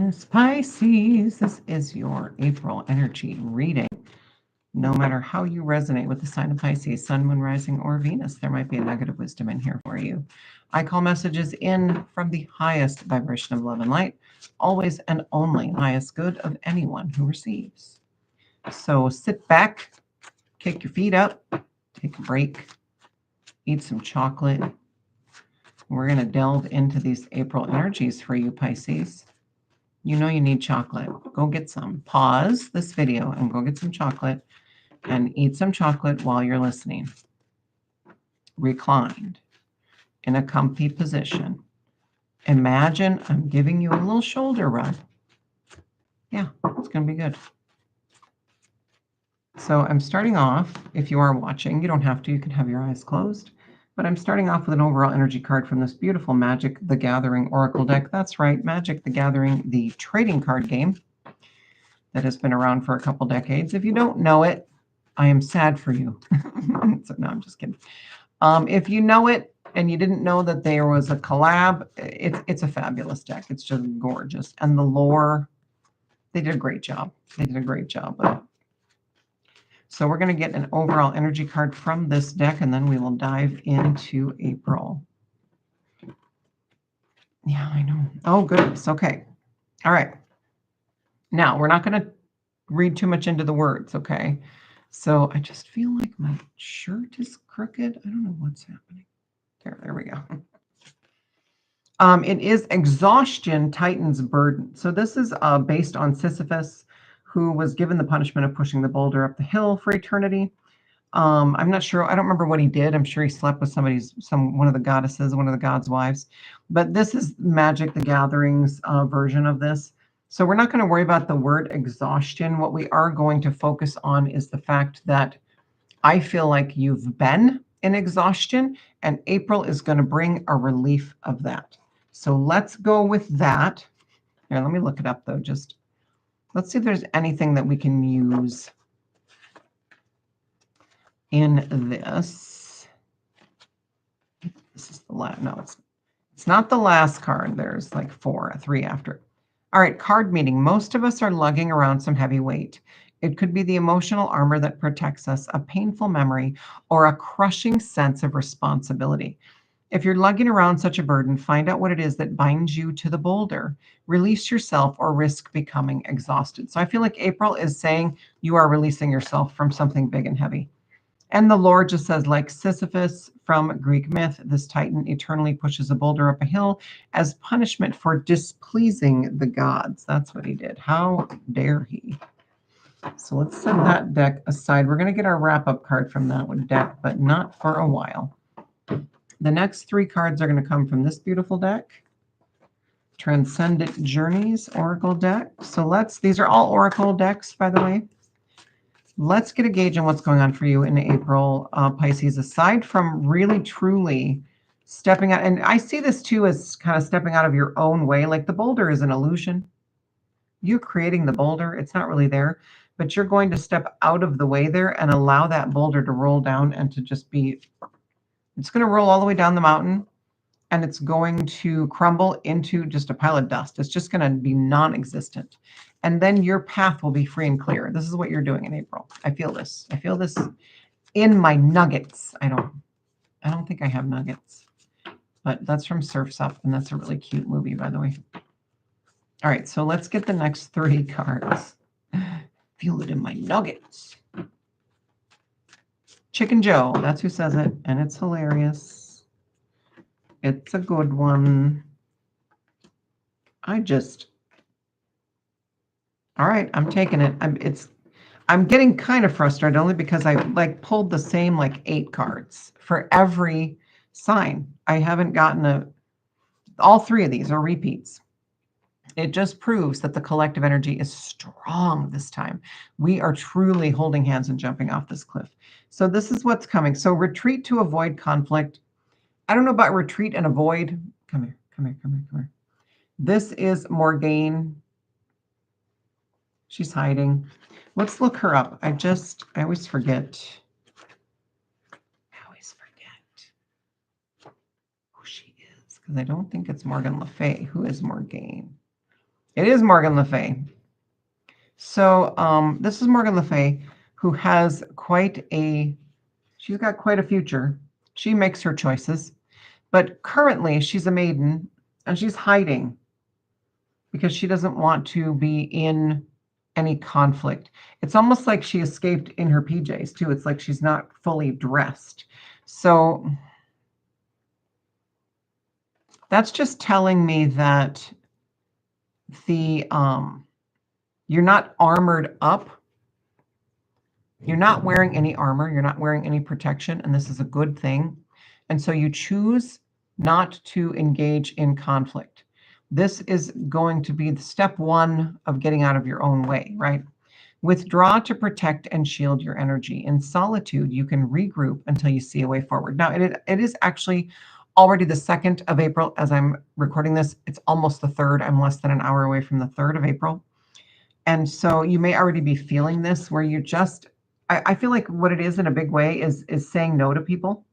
Yes, Pisces, this is your April energy reading. No matter how you resonate with the sign of Pisces, Sun, Moon, Rising, or Venus, there might be a negative wisdom in here for you. I call messages in from the highest vibration of love and light, always and only highest good of anyone who receives. So sit back, kick your feet up, take a break, eat some chocolate. We're going to delve into these April energies for you, Pisces. You know you need chocolate. Go get some. Pause this video and go get some chocolate and eat some chocolate while you're listening. Reclined in a comfy position. Imagine I'm giving you a little shoulder rub. Yeah, it's going to be good. So I'm starting off, if you are watching, you don't have to, you can have your eyes closed. But I'm starting off with an overall energy card from this beautiful Magic the Gathering Oracle deck. That's right, Magic the Gathering, the trading card game that has been around for a couple decades. If you don't know it, I am sad for you. So, no, I'm just kidding. If you know it and you didn't know that there was a collab, it's a fabulous deck. It's just gorgeous. And the lore, they did a great job. They did a great job with it. So we're going to get an overall energy card from this deck, and then we will dive into April. Yeah, I know. Oh, goodness. Okay. All right. Now, we're not going to read too much into the words, okay? So I just feel like my shirt is crooked. I don't know what's happening. There we go. It is Exhaustion, Titan's Burden. So this is based on Sisyphus, who was given the punishment of pushing the boulder up the hill for eternity. I'm not sure. I don't remember what he did. I'm sure he slept with one of the goddesses, one of the gods' wives. But this is Magic the Gathering's version of this. So we're not going to worry about the word exhaustion. What we are going to focus on is the fact that I feel like you've been in exhaustion, and April is going to bring a relief of that. So let's go with that. Here, let me look it up, though. Just let's see if there's anything that we can use in this. This is the last. No, it's not the last card. There's like three after it. All right, card meeting. Most of us are lugging around some heavy weight. It could be the emotional armor that protects us, a painful memory, or a crushing sense of responsibility. If you're lugging around such a burden, find out what it is that binds you to the boulder. Release yourself or risk becoming exhausted. So I feel like April is saying you are releasing yourself from something big and heavy. And the Lord just says, like Sisyphus from Greek myth, this Titan eternally pushes a boulder up a hill as punishment for displeasing the gods. That's what he did. How dare he? So let's set that deck aside. We're going to get our wrap-up card from that one deck, but not for a while. The next three cards are going to come from this beautiful deck, Transcendent Journeys Oracle deck. So these are all Oracle decks, by the way. Let's get a gauge on what's going on for you in April, Pisces, aside from really, truly stepping out. And I see this too as kind of stepping out of your own way. Like the boulder is an illusion. You're creating the boulder. It's not really there, but you're going to step out of the way there and allow that boulder to roll down and to just be, it's going to roll all the way down the mountain and it's going to crumble into just a pile of dust. It's just going to be non-existent. And then your path will be free and clear. This is what you're doing in April. I feel this. I feel this in my nuggets. I don't think I have nuggets, but that's from Surf's Up, and that's a really cute movie, by the way. All right, so let's get the next three cards. Feel it in my nuggets. Chicken Joe, that's who says it, and it's hilarious. It's a good one. All right, I'm taking it. I'm getting kind of frustrated only because I pulled the same 8 cards for every sign. I haven't gotten all 3 of these are repeats. It just proves that the collective energy is strong this time. We are truly holding hands and jumping off this cliff. So this is what's coming. So retreat to avoid conflict. I don't know about retreat and avoid. Come here, come here, come here, come here. This is Morgane. She's hiding. Let's look her up. I always forget. Who she is, because I don't think it's Morgan Le Fay. Who is Morgane? It is Morgan Le Fay. So this is Morgan Le Fay, who has she's got quite a future. She makes her choices. But currently, she's a maiden, and she's hiding because she doesn't want to be in any conflict. It's almost like she escaped in her PJs, too. It's like she's not fully dressed. So that's just telling me that you're not armored up. You're not wearing any armor. You're not wearing any protection, and this is a good thing. And so you choose not to engage in conflict. This is going to be the step one of getting out of your own way, right? Withdraw to protect and shield your energy. In solitude, you can regroup until you see a way forward. Now, it is actually already the 2nd of April as I'm recording this. It's almost the 3rd. I'm less than an hour away from the 3rd of April. And so you may already be feeling this where you just, I feel like what it is in a big way is saying no to people.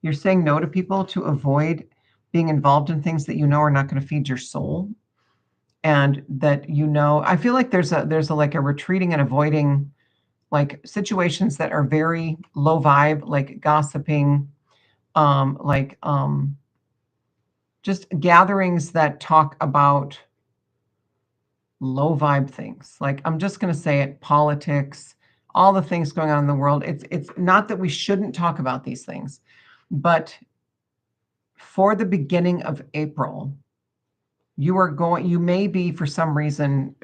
You're saying no to people to avoid being involved in things that you know are not going to feed your soul. And that, I feel like there's a like a retreating and avoiding like situations that are very low vibe, like gossiping, just gatherings that talk about low vibe things. Like, I'm just going to say it, politics, all the things going on in the world. It's not that we shouldn't talk about these things, but for the beginning of April, you may be, for some reason,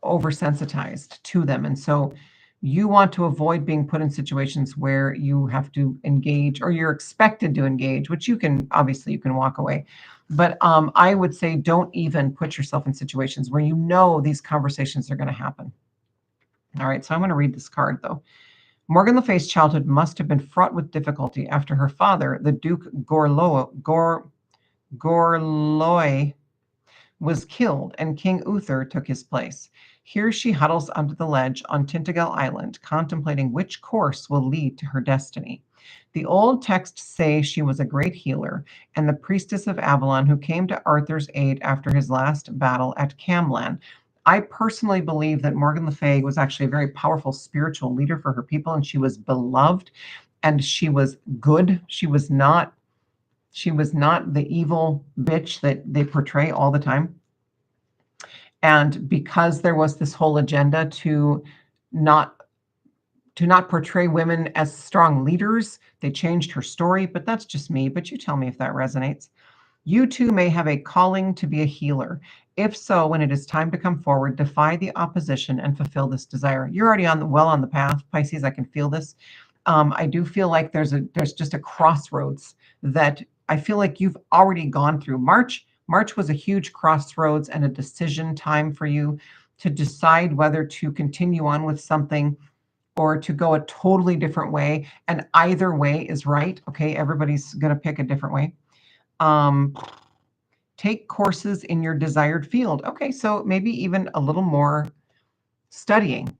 oversensitized to them. And so you want to avoid being put in situations where you have to engage or you're expected to engage, which you can walk away. But I would say don't even put yourself in situations where these conversations are going to happen. All right, so I'm going to read this card, though. Morgan Le Fay's childhood must have been fraught with difficulty after her father, the Duke Gorloy, was killed and King Uther took his place. Here she huddles under the ledge on Tintagel Island, contemplating which course will lead to her destiny. The old texts say she was a great healer and the priestess of Avalon who came to Arthur's aid after his last battle at Camlan. I personally believe that Morgan Le Fay was actually a very powerful spiritual leader for her people, and she was beloved and she was good. She was not the evil bitch that they portray all the time. And because there was this whole agenda to not portray women as strong leaders, they changed her story. But that's just me. But you tell me if that resonates. You too may have a calling to be a healer. If so, when it is time to come forward, defy the opposition and fulfill this desire. You're already well on the path, Pisces. I can feel this. I do feel like there's just a crossroads that I feel like you've already gone through. March was a huge crossroads and a decision time for you to decide whether to continue on with something or to go a totally different way. And either way is right. Okay, everybody's going to pick a different way. Take courses in your desired field. Okay, so maybe even a little more studying.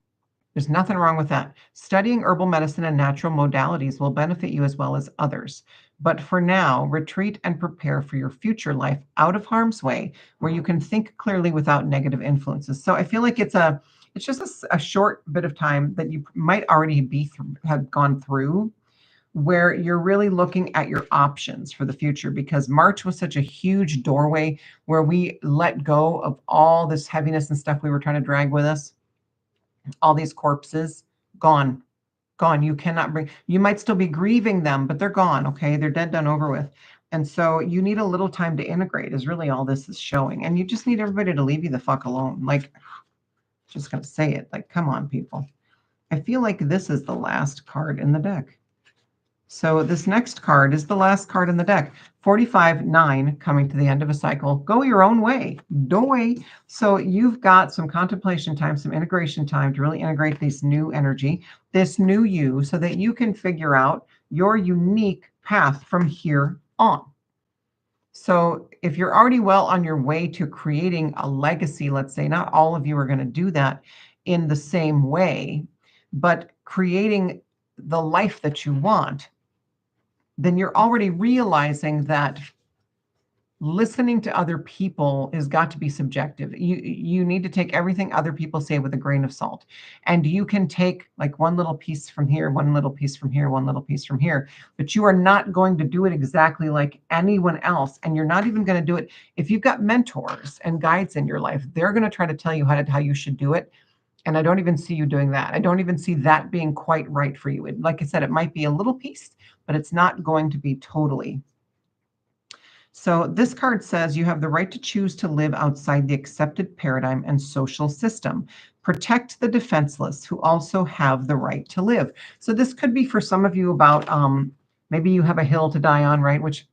There's nothing wrong with that. Studying herbal medicine and natural modalities will benefit you as well as others. But for now, retreat and prepare for your future life out of harm's way, where you can think clearly without negative influences. So I feel like it's just a short bit of time that you might already have gone through, where you're really looking at your options for the future, because March was such a huge doorway where we let go of all this heaviness and stuff we were trying to drag with us. All these corpses, gone. You cannot you might still be grieving them, but they're gone. Okay. They're dead, done, over with. And so you need a little time to integrate is really all this is showing. And you just need everybody to leave you the fuck alone. Like, just going to say it, like, come on, people. I feel like this is the last card in the deck. So this next card is the last card in the deck. 45-9, coming to the end of a cycle. Go your own way. Don't wait. So you've got some contemplation time, some integration time to really integrate this new energy, this new you, so that you can figure out your unique path from here on. So if you're already well on your way to creating a legacy, let's say, not all of you are going to do that in the same way, but creating the life that you want, then you're already realizing that listening to other people has got to be subjective. You need to take everything other people say with a grain of salt. And you can take like one little piece from here, one little piece from here, one little piece from here, but you are not going to do it exactly like anyone else. And you're not even going to do it. If you've got mentors and guides in your life, they're going to try to tell you how you should do it. And I don't even see you doing that. I don't even see that being quite right for you. Like I said, it might be a little piece, but it's not going to be totally. So this card says you have the right to choose to live outside the accepted paradigm and social system. Protect the defenseless who also have the right to live. So this could be for some of you about maybe you have a hill to die on, right? Which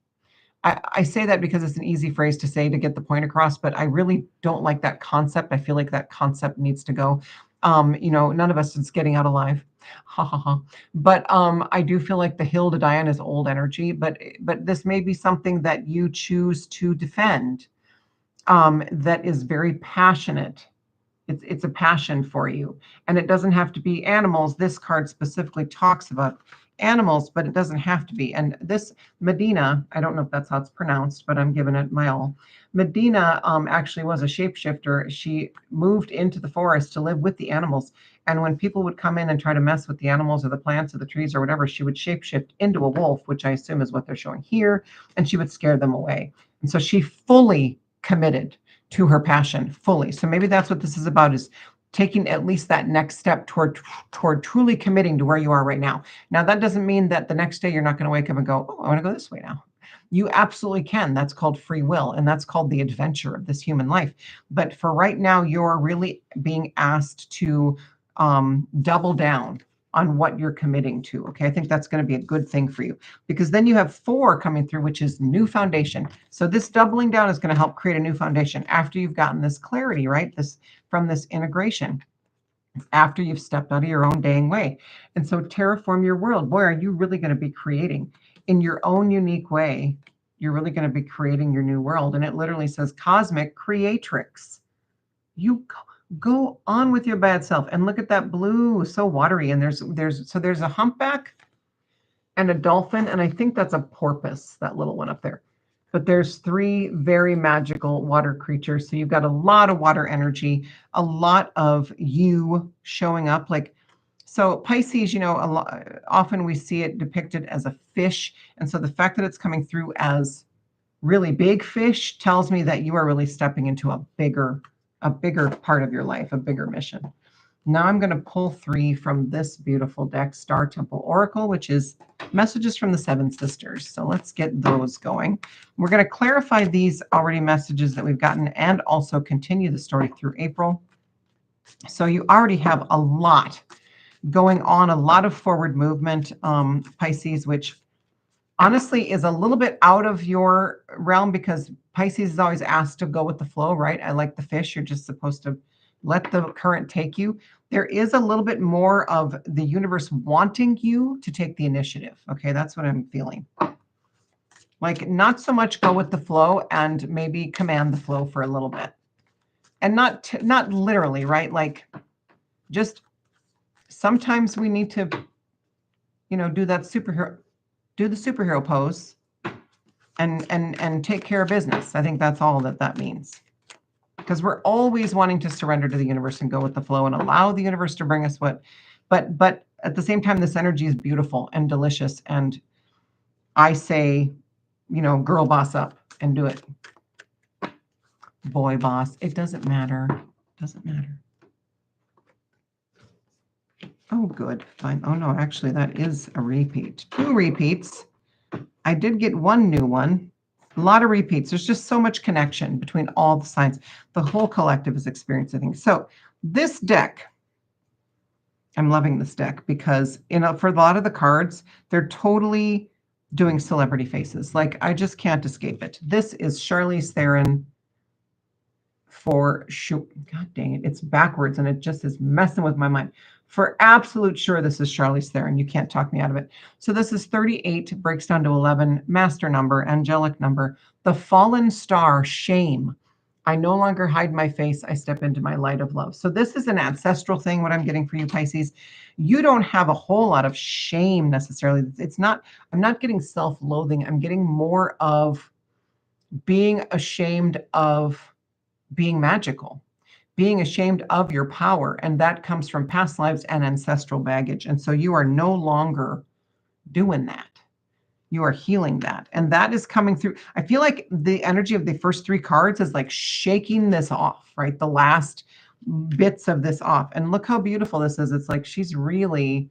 I say that because it's an easy phrase to say to get the point across, but I really don't like that concept. I feel like that concept needs to go. None of us is getting out alive. Ha ha ha. But I do feel like the hill to die on is old energy, but this may be something that you choose to defend that is very passionate. It's a passion for you. And it doesn't have to be animals. This card specifically talks about animals, but it doesn't have to be. And this Medina, I don't know if that's how it's pronounced, but I'm giving it my all. Medina actually was a shapeshifter. She moved into the forest to live with the animals. And when people would come in and try to mess with the animals or the plants or the trees or whatever, she would shapeshift into a wolf, which I assume is what they're showing here. And she would scare them away. And so she fully committed to her passion fully. So maybe that's what this is about, is taking at least that next step toward truly committing to where you are right now. Now, that doesn't mean that the next day you're not going to wake up and go, oh, I want to go this way now. You absolutely can. That's called free will, and that's called the adventure of this human life. But for right now, you're really being asked to double down on what you're committing to. Okay, I think that's going to be a good thing for you, because then you have 4 coming through, which is new foundation. So this doubling down is going to help create a new foundation after you've gotten this clarity, right? This from this integration, after you've stepped out of your own dang way. And so terraform your world. Boy, are you really going to be creating in your own unique way. You're really going to be creating your new world. And it literally says cosmic creatrix. You go on with your bad self, and look at that blue, so watery. And there's a humpback and a dolphin, and I think that's a porpoise, that little one up there. But there's 3 very magical water creatures. So you've got a lot of water energy, a lot of you showing up. Like, so Pisces, often we see it depicted as a fish. And so the fact that it's coming through as really big fish tells me that you are really stepping into a bigger part of your life, a bigger mission. Now I'm going to pull 3 from this beautiful deck, Star Temple Oracle, which is messages from the 7 sisters. So let's get those going. We're going to clarify these already messages that we've gotten and also continue the story through April. So you already have a lot going on, a lot of forward movement, Pisces, which honestly is a little bit out of your realm, because Pisces is always asked to go with the flow, right? I like the fish. You're just supposed to let the current take you. There is a little bit more of the universe wanting you to take the initiative. Okay, that's what I'm feeling. Like, not so much go with the flow and maybe command the flow for a little bit. And not literally, right? Like, just sometimes we need to, do that do the superhero pose and take care of business. I think that's all that means. Because we're always wanting to surrender to the universe and go with the flow and allow the universe to bring us but at the same time, this energy is beautiful and delicious. And I say, girl boss up and do it. Boy boss, it doesn't matter. Doesn't matter. Oh, good. Fine. Oh, no, actually, that is a repeat. 2 repeats. I did get 1 new one. A lot of repeats. There's just so much connection between all the signs. The whole collective is experiencing things. So this deck, I'm loving this deck because, for a lot of the cards, they're totally doing celebrity faces. Like, I just can't escape it. This is Charlize Theron for sure. God dang it. It's backwards and it just is messing with my mind. For absolute sure, this is Charlize Theron. You can't talk me out of it. So this is 38, breaks down to 11, master number, angelic number, the fallen star, shame. I no longer hide my face. I step into my light of love. So this is an ancestral thing, what I'm getting for you, Pisces. You don't have a whole lot of shame necessarily. I'm not getting self-loathing. I'm getting more of being ashamed of being magical, being ashamed of your power. And that comes from past lives and ancestral baggage. And so you are no longer doing that. You are healing that. And that is coming through. I feel like the energy of the first three cards is like shaking this off, right? The last bits of this off. And look how beautiful this is. It's like she's really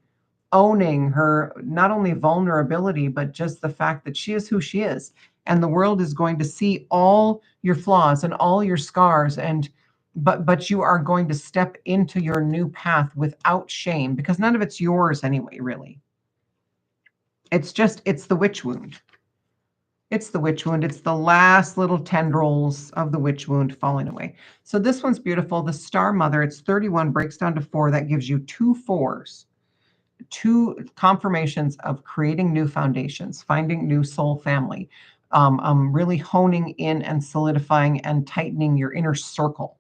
owning her not only vulnerability, but just the fact that she is who she is. And the world is going to see all your flaws and all your scars, and but you are going to step into your new path without shame, because none of it's yours anyway, really. It's the witch wound. It's the witch wound. It's the last little tendrils of the witch wound falling away. So this one's beautiful. The Star Mother, it's 31, breaks down to 4. That gives you 2 4s. 2 confirmations of creating new foundations, finding new soul family, really honing in and solidifying and tightening your inner circle.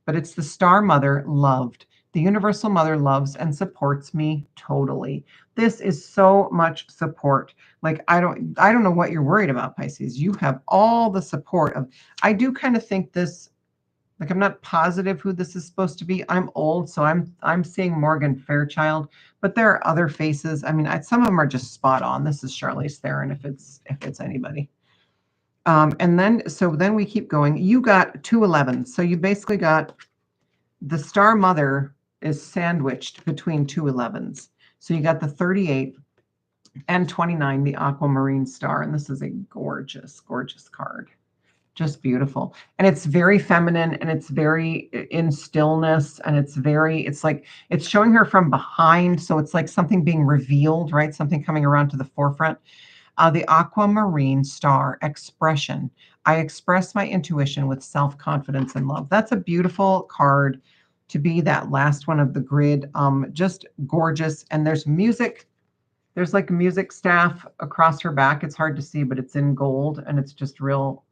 But it's the Star Mother, loved. The Universal Mother loves and supports me totally. This is so much support. Like, I don't know what you're worried about, Pisces. You have all the support of, I do kind of think this, like, I'm not positive who this is supposed to be. I'm old, so I'm seeing Morgan Fairchild, but there are other faces. I mean, some of them are just spot on. This is Charlize Theron, if it's anybody. And then we keep going. You got 2 11s. So you basically got the Star Mother is sandwiched between 2 11s. So you got the 38 and 29, the Aquamarine Star. And this is a gorgeous, gorgeous card. Just beautiful. And it's very feminine, and it's very in stillness, and it's like it's showing her from behind. So it's like something being revealed, right? Something coming around to the forefront. The Aquamarine Star, expression. I express my intuition with self-confidence and love. That's a beautiful card to be that last one of the grid. Just gorgeous. And there's music. There's like a music staff across her back. It's hard to see, but it's in gold, and it's real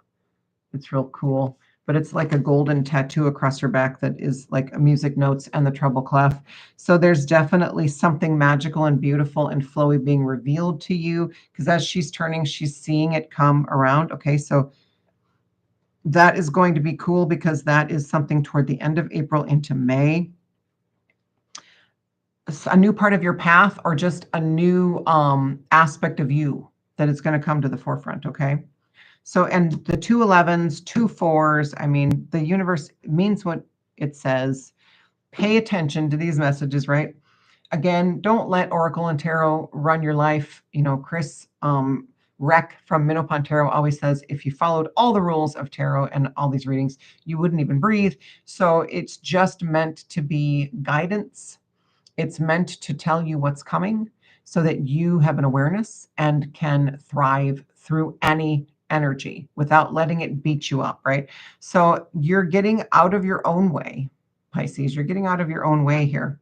cool. But it's like a golden tattoo across her back that is like music notes and the treble clef. So there's definitely something magical and beautiful and flowy being revealed to you, because as she's turning, she's seeing it come around. Okay, so that is going to be cool, because that is something toward the end of April into May. A new part of your path, or just a new aspect of you that is going to come to the forefront. Okay. So, and the 2 11s, 2 4s, I mean, the universe means what it says. Pay attention to these messages, right? Again, don't let Oracle and Tarot run your life. You know, Chris Reck from Minopon Tarot always says, if you followed all the rules of tarot and all these readings, you wouldn't even breathe. So it's just meant to be guidance. It's meant to tell you what's coming so that you have an awareness and can thrive through any energy without letting it beat you up, right? So you're getting out of your own way, Pisces. You're getting out of your own way here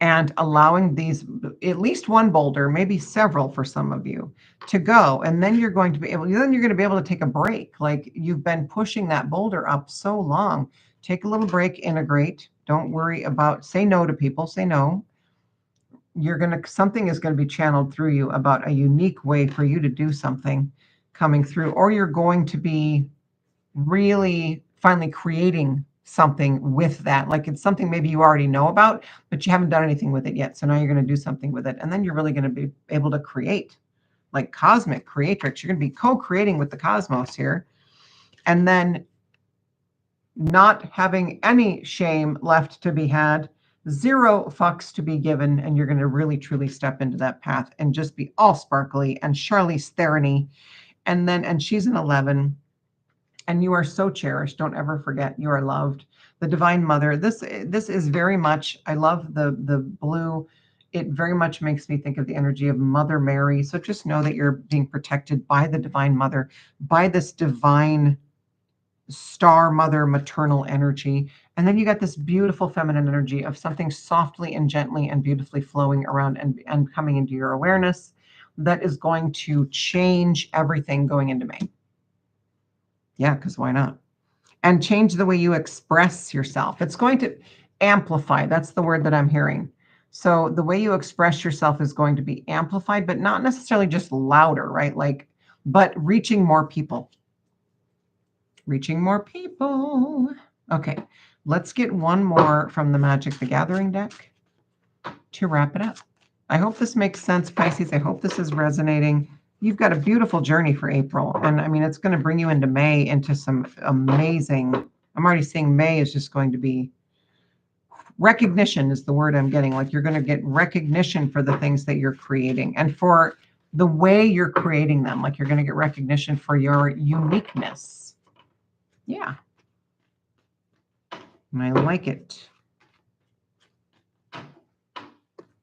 and allowing these, at least one boulder, maybe several for some of you, to go. And then you're going to be able to take a break. Like, you've been pushing that boulder up so long. Take a little break, integrate. Don't worry about, say no to people, say no. Something is going to be channeled through you about a unique way for you to do something coming through, or you're going to be really finally creating something with that. Like, it's something maybe you already know about, but you haven't done anything with it yet. So now you're going to do something with it. And then you're really going to be able to create, like cosmic creatrix. You're going to be co-creating with the cosmos here. And then not having any shame left to be had, 0 fucks to be given, and you're going to really truly step into that path and just be all sparkly and Charlize Theron-y. And she's an 11, and you are so cherished. Don't ever forget you are loved. The Divine Mother. This is very much, I love the blue. It very much makes me think of the energy of Mother Mary. So just know that you're being protected by the Divine Mother, by this divine Star Mother maternal energy. And then you got this beautiful feminine energy of something softly and gently and beautifully flowing around and coming into your awareness that is going to change everything going into May. Yeah, because why not? And change the way you express yourself. It's going to amplify. That's the word that I'm hearing. So the way you express yourself is going to be amplified, but not necessarily just louder, right? Like but reaching more people. Reaching more people. Okay, let's get one more from the Magic the Gathering deck to wrap it up. I hope this makes sense, Pisces. I hope this is resonating. You've got a beautiful journey for April. And I mean, it's going to bring you into May, into some amazing, I'm already seeing May is just going to be recognition is the word I'm getting. Like you're going to get recognition for the things that you're creating and for the way you're creating them. Like you're going to get recognition for your uniqueness. Yeah. And I like it.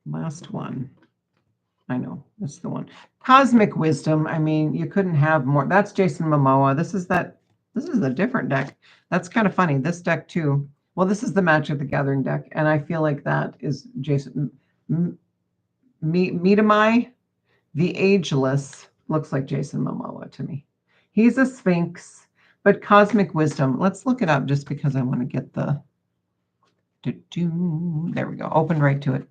Last one. I know, that's the one. Cosmic Wisdom. I mean, you couldn't have more. That's Jason Momoa. This is a different deck. That's kind of funny. This deck too. Well, this is the Magic the Gathering deck, and I feel like that is Jason. Metamai, the Ageless, looks like Jason Momoa to me. He's a Sphinx, but Cosmic Wisdom. Let's look it up just because I want to get the. There we go. Open right to it.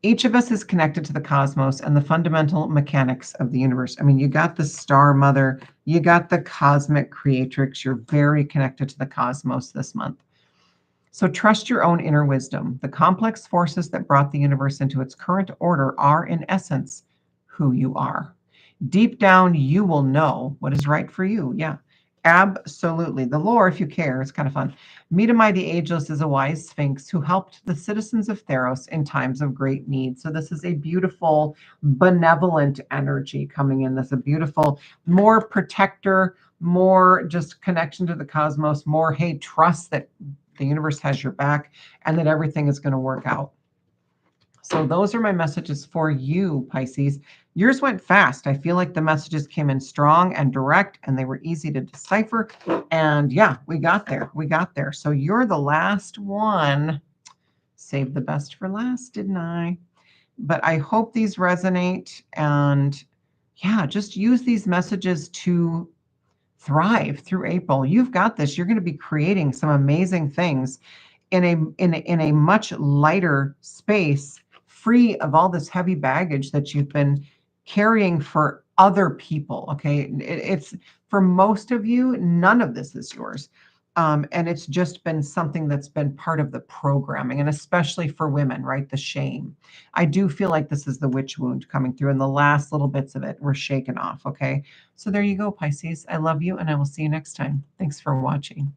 Each of us is connected to the cosmos and the fundamental mechanics of the universe. I mean, you got the Star Mother, you got the Cosmic Creatrix. You're very connected to the cosmos this month. So trust your own inner wisdom. The complex forces that brought the universe into its current order are, in essence, who you are. Deep down, you will know what is right for you. Yeah, absolutely. The lore, if you care, it's kind of fun. Metamai the Ageless is a wise sphinx who helped the citizens of Theros in times of great need. So this is a beautiful, benevolent energy coming in. This is a beautiful, more protector, more just connection to the cosmos, more, hey, trust that the universe has your back and that everything is going to work out. So those are my messages for you, Pisces. Yours went fast. I feel like the messages came in strong and direct, and they were easy to decipher. And yeah, we got there. We got there. So you're the last one. Saved the best for last, didn't I? But I hope these resonate. And yeah, just use these messages to thrive through April. You've got this. You're going to be creating some amazing things in a much lighter space, free of all this heavy baggage that you've been carrying for other people. Okay, it's for most of you, none of this is yours. And it's just been something that's been part of the programming, and especially for women, right? The shame. I do feel like this is the witch wound coming through, and the last little bits of it were shaken off. Okay. So there you go, Pisces. I love you, and I will see you next time. Thanks for watching.